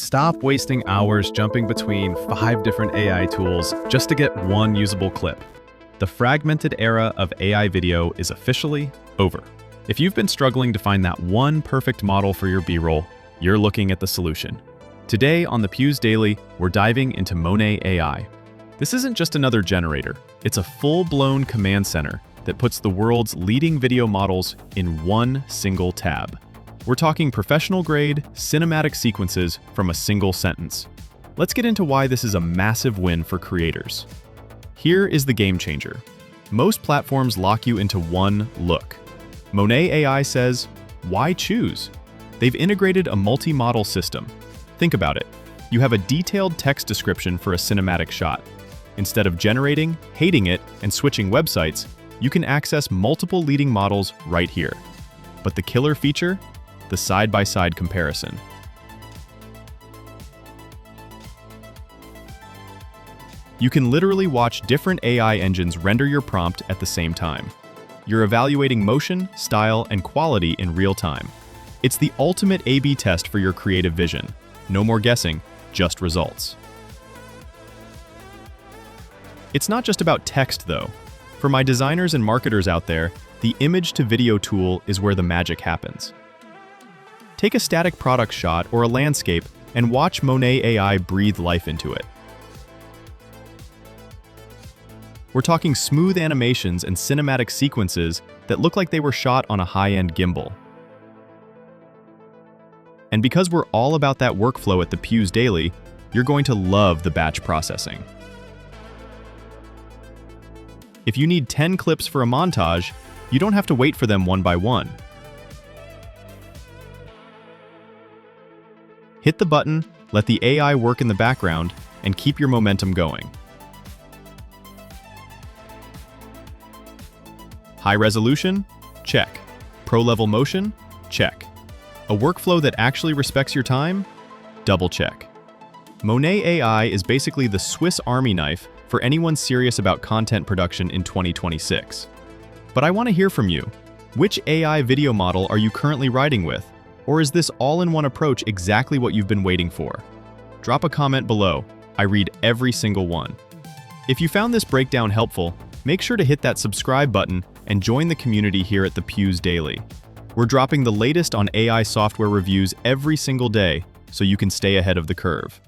Stop wasting hours jumping between 5 different AI tools just to get one usable clip. The fragmented era of AI video is officially over. If you've been struggling to find that one perfect model for your B-roll, you're looking at the solution. Today on the Puse Daily, we're diving into Monet AI. This isn't just another generator, it's a full-blown command center that puts the world's leading video models in one single tab. We're talking professional-grade, cinematic sequences from a single sentence. Let's get into why this is a massive win for creators. Here is the game changer. Most platforms lock you into one look. Monet AI says, why choose? They've integrated a multi-model system. Think about it. You have a detailed text description for a cinematic shot. Instead of generating, hating it, and switching websites, you can access multiple leading models right here. But the killer feature? The side-by-side comparison. You can literally watch different AI engines render your prompt at the same time. You're evaluating motion, style, and quality in real time. It's the ultimate A/B test for your creative vision. No more guessing, just results. It's not just about text, though. For my designers and marketers out there, the image-to-video tool is where the magic happens. Take a static product shot or a landscape and watch Monet AI breathe life into it. We're talking smooth animations and cinematic sequences that look like they were shot on a high-end gimbal. And because we're all about that workflow at the Puse Daily, you're going to love the batch processing. If you need 10 clips for a montage, you don't have to wait for them one by one. Hit the button, let the AI work in the background, and keep your momentum going. High resolution? Check. Pro-level motion? Check. A workflow that actually respects your time? Double check. Monet AI is basically the Swiss Army knife for anyone serious about content production in 2026. But I want to hear from you. Which AI video model are you currently riding with? Or is this all-in-one approach exactly what you've been waiting for? Drop a comment below. I read every single one. If you found this breakdown helpful, make sure to hit that subscribe button and join the community here at the Puse Daily. We're dropping the latest on AI software reviews every single day, so you can stay ahead of the curve.